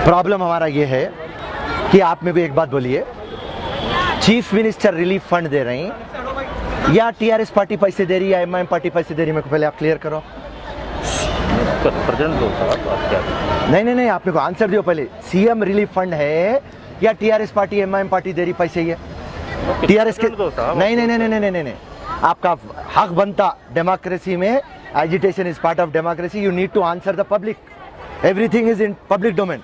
Problem हमारा ये है कि आप मेरे को एक बात बोलिए, चीफ मिनिस्टर रिलीफ फंड दे रहे हैं या टीआरएस पार्टी पैसे दे रही है या एमआईएम पार्टी पैसे दे रही है? मेरे को पहले आप क्लियर करो। नहीं, आप मेरे को आंसर दियो पहले। सीएम रिलीफ फंड है या टीआरएस पार्टी एमआईएम पार्टी दे रही पैसे? ये टीआरएस के नहीं, आपका हक बनता डेमोक्रेसी में। Agitation is part of democracy. You need to answer the public. Everything is in public domain.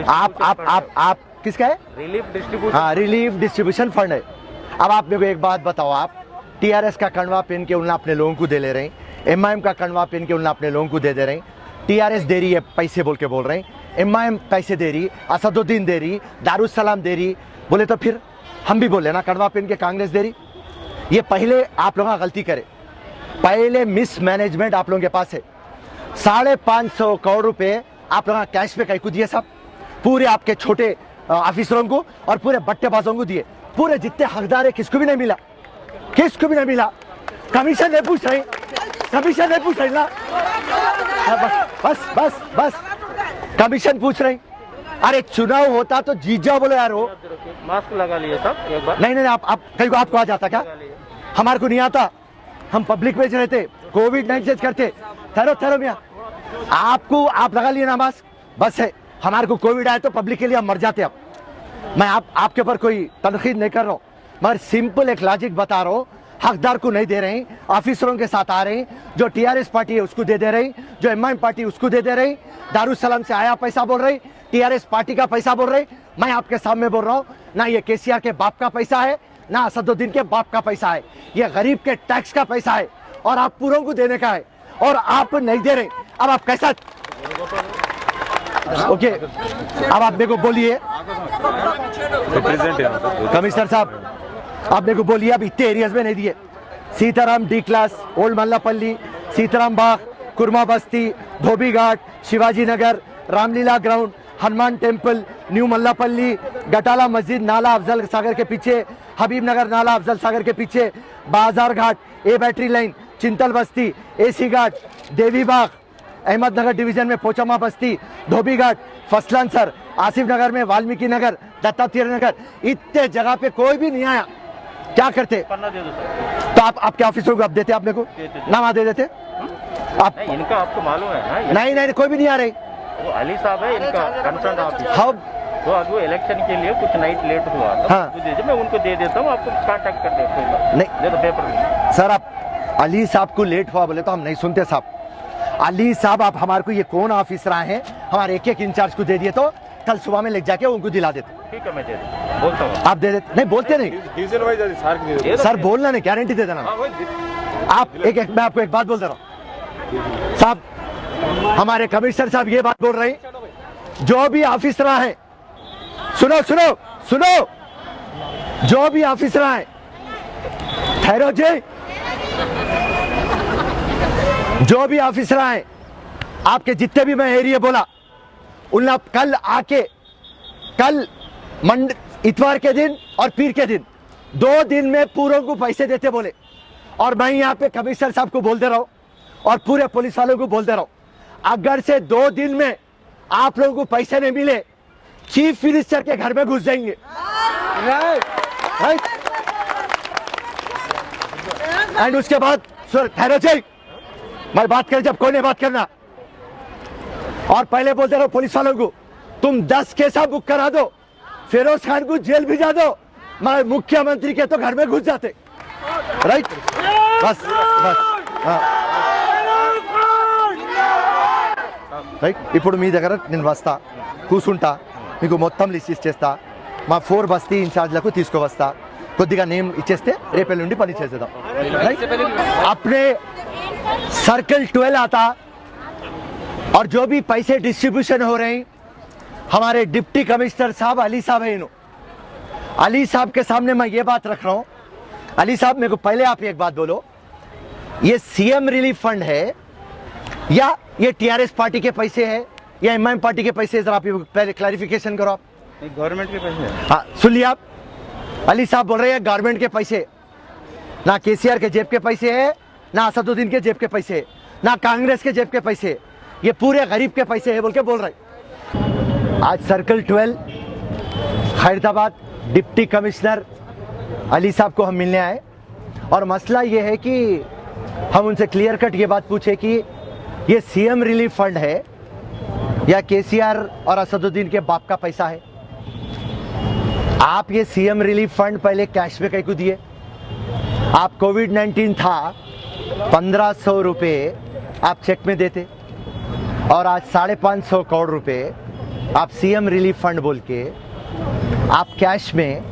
आप किसका है? Relief distribution. हाँ, रिलीफ डिस्ट्रीब्यूशन फंड है। अब आप मेरे को एक बात बताओ, आप टीआरएस का कड़वा पहन के उन्हें अपने लोगों को दे ले रहे हैं, एमआईएम का कड़वा पहन के उन्हें अपने लोगों को दे रहे हैं। टीआरएस दे रही है पैसे बोल के बोल रहे हैं, एमआईएम पैसे दे रही, असदुद्दीन दे रही, दारुसलाम दे रही, बोले तो फिर हम भी बोले ना कड़वा पहन के कांग्रेस दे रही। ये पहले आप लोग गलती करे, पहले मिसमैनेजमेंट आप लोगों के पास है। 550 करोड़ रुपए आप लोग कैश पे कहीं को दिए सब, पूरे आपके छोटे ऑफिसरों को और पूरे बट्टेबाजों को दिए। पूरे जितने हकदार है किसको भी नहीं मिला, किसको भी नहीं मिला। कमीशन नहीं पूछ रही, कमीशन नहीं पूछ रही ना, बस कमीशन पूछ रही। अरे चुनाव होता तो जीत जाओ बोलो यार। वो मास्क लगा लिए सब एक बार। नहीं, आप कहीं को आपको आ जाता क्या? हमारे को नहीं आता, हम पब्लिक में रहते, कोविड नहीं चेक करते। ठहरो मियाँ, आपको आप लगा लिए ना मास्क, बस है। हमारे को कोविड आया तो पब्लिक के लिए हम मर जाते। अब मैं आपके ऊपर कोई तनकीद नहीं कर रहा हूँ, मगर सिंपल एक लॉजिक बता रहा हूँ। हकदार को नहीं दे रहे हैं, ऑफिसरों के साथ आ रहे हैं। जो टीआरएस पार्टी है उसको दे रहे हैं, जो एमआईएम पार्टी उसको दे रहे हैं। दारुसलाम से आया पैसा बोल रहे, टीआरएस पार्टी का पैसा बोल रहे। मैं आपके सामने बोल रहा हूँ, ना ये केसीआर के बाप का पैसा है, ना असदुद्दीन के बाप का पैसा है। ये गरीब के टैक्स का पैसा है और आप पूरों को देने का है और आप नहीं दे रहे। अब आप कैसा? ओके, अब आप मेरे को बोलिए कमिश्नर साहब, आप मेरे को बोलिए, अब इतने एरियाज में नहीं दिए। Sitaram D class, old Mallapalli, Sitaram Bagh, Kurma Basti, Dhobi Ghat, Shivaji Nagar, Ramlila ground, Hanuman temple, new Mallapalli, Gatala Masjid, नाला अफजल सागर के पीछे, हबीब नगर नाला अफजल सागर के पीछे, बाजार घाट, ए बैटरी लाइन, चिंतल बस्ती, एसी घाट, देवी बाग, अहमदनगर डिवीजन में पोचमा बस्ती, धोबी घाट, फसलान सर, आसिफ नगर में वाल्मीकि नगर, दत्तात्रेय नगर। इतने जगह पे कोई भी नहीं आया। क्या करते? तो आप आपके ऑफिसरों को आप देते, आप मेरे को नाम दे देते आप। इनका आपको मालूम है ना? नहीं, कोई भी नहीं आ रही। वो अली साहब है इनका कंसर्न ऑफिसर। हाँ, तो आज वो इलेक्शन के लिए कुछ नाइट लेट हुआ तो हाँ, मैं उनको दे देता हूँ, आपको कांटेक्ट कर देता। नहीं दे दो पेपर में। सर, आप अली साहब को लेट हुआ बोले तो हम नहीं सुनते साहब। अली साहब, आप हमारे को ये कौन ऑफिसर हैं, हमारे एक इंचार्ज को दे दिए तो कल सुबह में ले जाके उनको दिला देते। ठीक है, मैं दे बोलता हूँ। आप दे देते? नहीं, बोलते नहीं सर, बोलना नहीं, गारंटी दे देना। आप मैं आपको एक बात बोल दे रहा हूँ साहब, हमारे कमिश्नर साहब ये बात बोल रहे हैं, जो भी ऑफिसर है, सुनो, जो भी ऑफिसर है, ठहरो जी, जो भी ऑफिसर हैं आपके जितने भी मैं एरिया बोला, उन कल आके, कल इतवार के दिन और पीर के दिन 2 दिन में पूरों को पैसे देते बोले। और मैं यहाँ पे कमिश्नर साहब को बोल दे रहा हूँ और पूरे पुलिस वालों को बोल दे रहा हूँ, अगर से 2 दिन में आप लोगों को पैसे नहीं मिले, चीफ मिनिस्टर के घर में घुस जाएंगे। राइट। एंड उसके बाद ठहरो चाहिए, मैं बात करें जब कोई नहीं बात करना। और पहले बोलते रहो पुलिस वालों को, तुम 10 केसा बुक करा दो, फिरोज खान को जेल भिजा दो, मगर मुख्यमंत्री के तो घर में घुस जाते। राइट, बस రైట్। ఇప్పుడు మీ దగ్గర నేను వస్తా, కూర్చుంటా, మీకు మొత్తం లిస్ట్ ఇచ్చేస్తా, మా 4 బస్తీ ఇన్ఛార్జ్లకు తీసుకువస్తా, కొద్దిగా నేమ్ ఇచ్చేస్తే రేపటి నుండి పని చేసేద్దాం। अपने सर्कल 12 आता और जो भी पैसे डिस्ट्रीब्यूशन हो रहे हैं, हमारे डिप्टी कमिश्नर साहब अली साहब है, अली साहब के सामने मैं ये बात रख रहा हूँ। अली साहब, मेरे को पहले आप एक बात बोलो, ये सीएम रिलीफ फंड है या ये टीआरएस पार्टी के पैसे है या एमआईएम पार्टी के पैसे? जरा आप पहले क्लैरिफिकेशन करो। आप गवर्नमेंट के पैसे? हाँ, सुन लिया आप, अली साहब बोल रहे हैं गवर्नमेंट के पैसे, ना केसीआर के जेब के पैसे है, ना असदुद्दीन के जेब के पैसे है, ना कांग्रेस के जेब के पैसे, ये पूरे गरीब के पैसे है बोल के बोल रहे। आज circle 12 Khairatabad deputy commissioner Ali साहब को हम मिलने आए और मसला ये है कि हम उनसे क्लियर कट ये बात पूछे कि ये सीएम रिलीफ फंड है या केसीआर और असदुद्दीन के बाप का पैसा है। आप ये सीएम रिलीफ फंड पहले कैश में कहीं को दिए, आप कोविड-19 था 1500 रुपये आप चेक में देते और आज 550 करोड़ रुपए आप सीएम रिलीफ फंड बोल के आप कैश में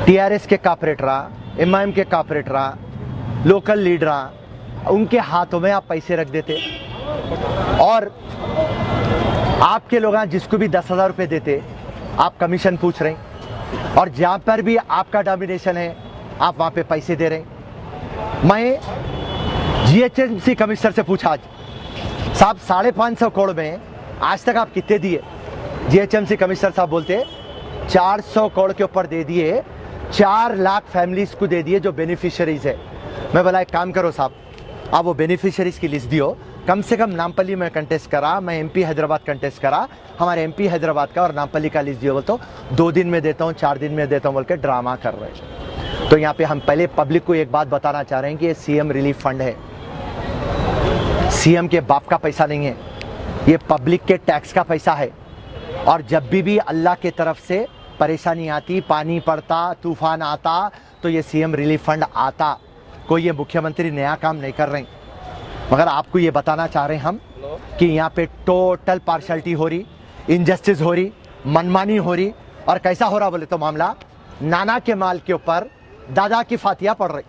टीआरएस के कॉर्पोरेटरा, एमआईएम के कॉर्पोरेटरा, लोकल लीडरा उनके हाथों में आप पैसे रख देते और आपके लोग जिसको भी 10,000 रुपये देते आप कमीशन पूछ रहे हैं और जहाँ पर भी आपका डोमिनेशन है आप वहाँ पे पैसे दे रहे हैं। मैं जीएचएमसी कमिश्नर से पूछा आज, साहब 550 करोड़ में आज तक आप कितने दिए? जीएचएमसी कमिश्नर साहब बोलते 400 करोड़ के ऊपर दे दिए, 4 लाख फैमिलीज को दे दिए जो बेनिफिशियरीज है। मैं बोला एक काम करो साहब, आप वो बेनिफिशियरीज की लिस्ट दियो, कम से कम नामपल्ली में कंटेस्ट करा, मैं एमपी हैदराबाद कंटेस्ट करा, हमारे एमपी हैदराबाद का और नामपल्ली का लिस्ट दियो, बोल तो 2 दिन में देता हूँ, 4 दिन में देता हूँ बोल के ड्रामा कर रहे हैं। तो यहाँ पे हम पहले पब्लिक को एक बात बताना चाह रहे हैं कि ये सीएम रिलीफ फंड है, सीएम के बाप का पैसा नहीं है, ये पब्लिक के टैक्स का पैसा है। और जब भी अल्लाह के तरफ से परेशानी आती, पानी पड़ता, तूफान आता तो ये सीएम रिलीफ फंड आता। कोई ये मुख्यमंत्री नया काम नहीं कर रहे, मगर आपको ये बताना चाह रहे हैं हम कि यहाँ पे टोटल पार्शलिटी हो रही, इनजस्टिस हो रही, मनमानी हो रही। और कैसा हो रहा बोले तो मामला नाना के माल के ऊपर दादा की फातिया पड़ रही।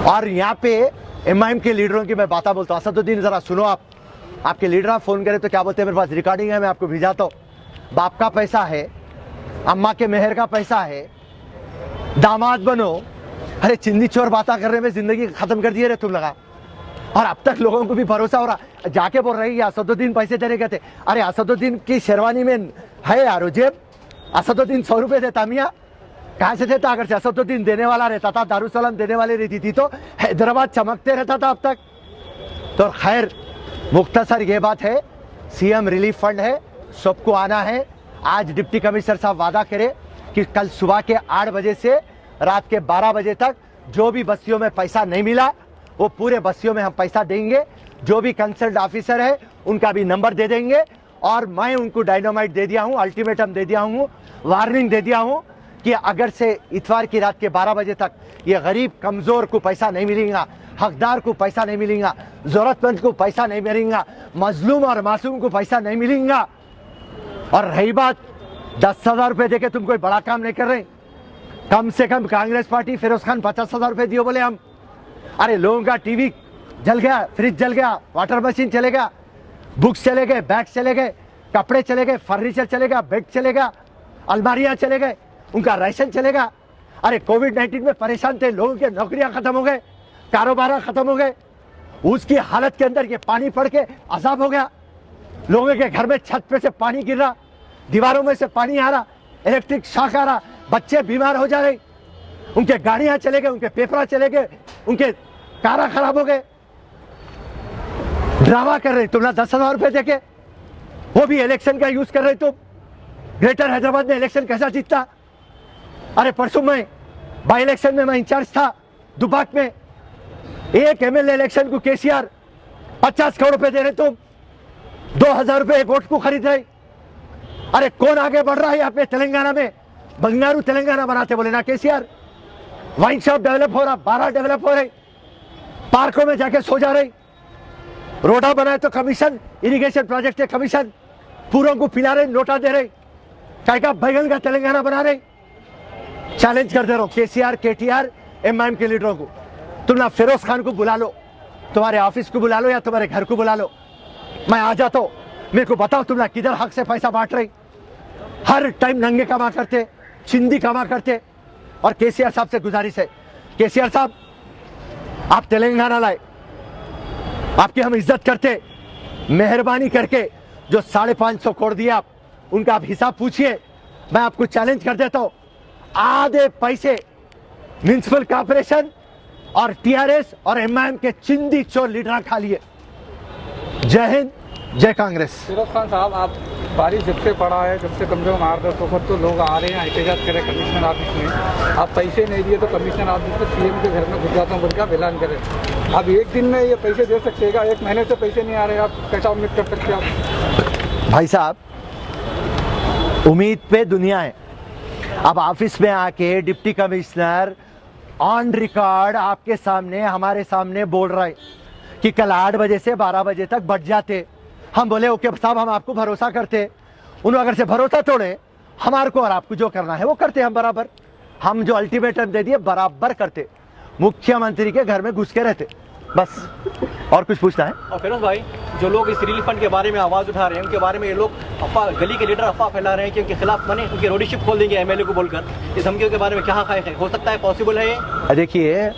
और यहाँ पे एमआईएम के लीडरों की मैं बात बोलता हूँ, असदुद्दीन जरा सुनो, आपके लीडर फोन करे तो क्या बोलते हैं, मेरे पास रिकॉर्डिंग है, मैं आपको भेजाता हूँ। बाप का पैसा है, अम्मा के मेहर का पैसा है, दामाद बनो। अरे चिंदी चोर बातें करने में जिंदगी खत्म कर दिए रे तुम लगा। और अब तक लोगों को भी भरोसा हो रहा, जाके बोल रहे हैं असदुद्दीन पैसे देने गए थे। अरे असदुद्दीन की शेरवानी में है यार जेब, असदुद्दीन 100 रुपये देता मियाँ, कहाँ से देता? अगर से असदुद्दीन देने वाला रहता था, दारुसलाम देने वाली रहती थी तो हैदराबाद चमकते रहता था अब तक। तो खैर मुख्तसर ये बात है, सीएम रिलीफ फंड है, सबको आना है। आज डिप्टी कमिश्नर साहब वादा करे कि कल सुबह के 8 बजे से रात के 12 बजे तक जो भी बस्तियों में पैसा नहीं मिला वो पूरे बस्तियों में हम पैसा देंगे। जो भी कंसल्ट ऑफिसर है उनका भी नंबर दे देंगे और मैं उनको डायनामाइट दे दिया हूँ, अल्टीमेटम दे दिया हूँ, वार्निंग दे दिया हूँ कि अगर से इतवार की रात के 12 बजे तक ये गरीब कमज़ोर को पैसा नहीं मिलेगा, हकदार को पैसा नहीं मिलेगा, ज़रूरतमंद को पैसा नहीं मिलेगा, मजलूम और मासूम को पैसा नहीं मिलेगा। और रही बात 10,000 रुपये देके तुम कोई बड़ा काम नहीं कर रहे, कम से कम कांग्रेस पार्टी फिरोज खान 50,000 रुपये दियो बोले हम। अरे लोगों का टीवी जल गया, फ्रिज जल गया, वाटर मशीन चले गया, बुक्स चले गए, बैग्स चले गए, कपड़े चले गए, फर्नीचर चलेगा, बेड चलेगा, अलमारियां चले गए, उनका राशन चलेगा। अरे कोविड-19 में परेशान थे, लोगों के नौकरियां खत्म हो गए, कारोबार खत्म हो गए, उसकी हालत के अंदर ये पानी पड़ के अजाब हो गया। लोगों के घर में छत पे से पानी गिर रहा, दीवारों में से पानी आ रहा, इलेक्ट्रिक शॉक आ रहा, बच्चे बीमार हो जा रहे, उनके गाड़ियां चले गए, उनके पेपर चले गए, उनके कारा खराब हो गए। ड्रामा कर रहे तुम ना 10,000 रुपए देके, वो भी इलेक्शन का यूज कर रहे तुम। ग्रेटर हैदराबाद में इलेक्शन कैसा जीतता? अरे परसों में बाई इलेक्शन में मैं इंचार्ज था दुबाक में, एक एमएलए इलेक्शन को केसीआर 50 करोड़ रुपए दे रहे तुम, 2,000 रुपए एक वोट को खरीद रहे। अरे कौन आगे बढ़ रहा है यहाँ पे? तेलंगाना में बंगारू तेलंगाना बनाते बोले ना केसीआर। वाइन शॉप डेवलप हो रहा, 12 डेवलप हो रहे, पार्कों में जाके सो जा रहे, रोडा बनाए तो कमीशन, इरिगेशन प्रोजेक्ट है कमीशन, पूरों को पिला रहे, नोटा दे रहे, चाय का बैगन का तेलंगाना बना रहे। चैलेंज कर दे रहा हूं केसीआर, केटीआर, एमआईएम के लीडरों को, तुम ना फिरोज खान को बुला लो, तुम्हारे ऑफिस को बुला लो या तुम्हारे घर को बुला लो, मैं आ जाता हूं, मेरे को बताओ तुम ना किधर हक से पैसा बांट रहे। हर टाइम नंगे कमा करते, चिंदी कमा करते। और केसीआर साहब से गुजारिश है, केसीआर साहब आप तेलंगाना लाए, आपकी हम इज्जत करते, मेहरबानी करके जो 550 करोड़ दिया आप उनका आप हिसाब पूछिए। मैं आपको चैलेंज कर देता हूं, आधे पैसे म्युनिसिपल कॉर्पोरेशन और टीआरएस और एमआईएम के चिंदी चोर लीडर खा लिए। जय हिंद, जय कांग्रेस। फिरोज खान साहब, आप बारिश जब से पड़ा है, जब से कम से कम 8-10 वक्त तो लोग आ रहे हैं एहतजाज करें कमिश्नर ऑफिस में। आप पैसे नहीं दिए तो कमिश्नर ऑफिस में सीएम के घर में घुस जाता हूँ बोल के आप ऐलान करें। अब एक दिन में ये पैसे दे सकते हैं, एक महीने से पैसे नहीं आ रहे, आप कैसा उम्मीद कर सकते हैं आप? भाई साहब, उम्मीद पे दुनिया है। अब ऑफिस में आके डिप्टी कमिश्नर ऑन रिकॉर्ड आपके सामने, हमारे सामने बोल रहा है कि कल 8 बजे से 12 बजे तक बढ़ जाते। हम बोले ओके साहब, हम आपको भरोसा करते। उन्होंने अगर से भरोसा तोड़े, हमारे को और आपको जो करना है वो करते हम बराबर। हम जो अल्टीमेटम दे दिए बराबर करते, मुख्यमंत्री के घर में घुस के रहते बस। और कुछ पूछना है? और फिरोज भाई, जो लोग इस रिलीफ फंड के बारे में आवाज़ उठा रहे हैं, उनके बारे में ये लोग अफवाह, गली के लीडर अफवाह फैला रहे हैं कि उनके खिलाफ बने, उनकी रोडीशिप खोल देंगे एमएलए को बोलकर। इस धमकियों के बारे में क्या है, हो सकता है पॉसिबल है ये? देखिए,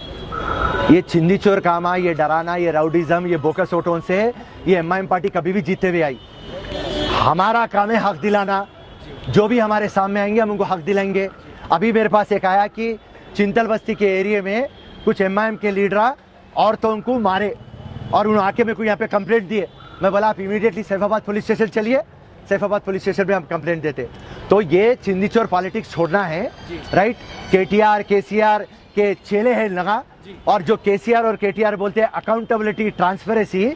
ये चिंदी चोर कामा, ये डराना, ये राउडिज्म, ये बोकस ओटोन से ये एमआईएम पार्टी कभी भी जीते हुए आई। हमारा काम है हक दिलाना। जो भी हमारे सामने आएंगे हम उनको हक दिलाएंगे। अभी मेरे पास एक आया कि चिंतल बस्ती के एरिया में कुछ एमआईएम के लीडर औरतों को मारे और उन्होंने आके मेरे को यहाँ पे कंप्लेंट दिए। मैं बोला आप इमीडिएटली सैफाबाद पुलिस स्टेशन चलिए। सैफाबाद पुलिस स्टेशन पे हम कंप्लेंट देते। तो ये चिंदी चोर पॉलिटिक्स छोड़ना है, राइट? केटीआर केसीआर के चेले हैं लगा, और जो केसीआर और केटीआर बोलते हैं अकाउंटेबिलिटी ट्रांसपेरेंसी,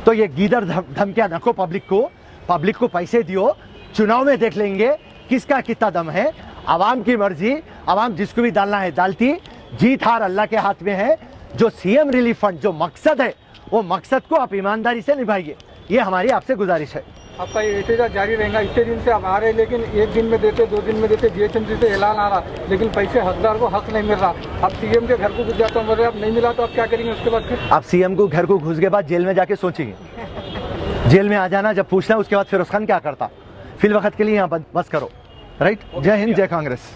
तो ये गीदड़ धमकियां नको पब्लिक को पैसे दियो, चुनाव में देख लेंगे किसका कितना दम है। आवाम की मर्जी, आवाम जिसको भी डालना है डालती, जीत हार अल्लाह के हाथ में है। जो सीएम रिलीफ फंड जो मकसद है, वो मकसद को आप ईमानदारी से निभाइए, ये हमारी आपसे गुजारिश है। आपका ये एहतजाज जारी रहेगा? इतने दिन से आप आ रहे हैं, लेकिन एक दिन में देते, 2 दिन में देते, जीएचएमसी से ऐलान आ रहा, लेकिन पैसे हकदार को हक नहीं मिल रहा। आप सीएम के घर को घुस जाता हूँ, बोल रहे आप नहीं मिला तो आप क्या करेंगे उसके बाद? फिर आप सीएम को घर को घुस के बाद जेल में जाके सोचेंगे। जेल में आ जाना, जब पूछना उसके बाद फिरोज खान क्या करता। फिल वक्त के लिए यहाँ बस करो, राइट? जय हिंद, जय कांग्रेस।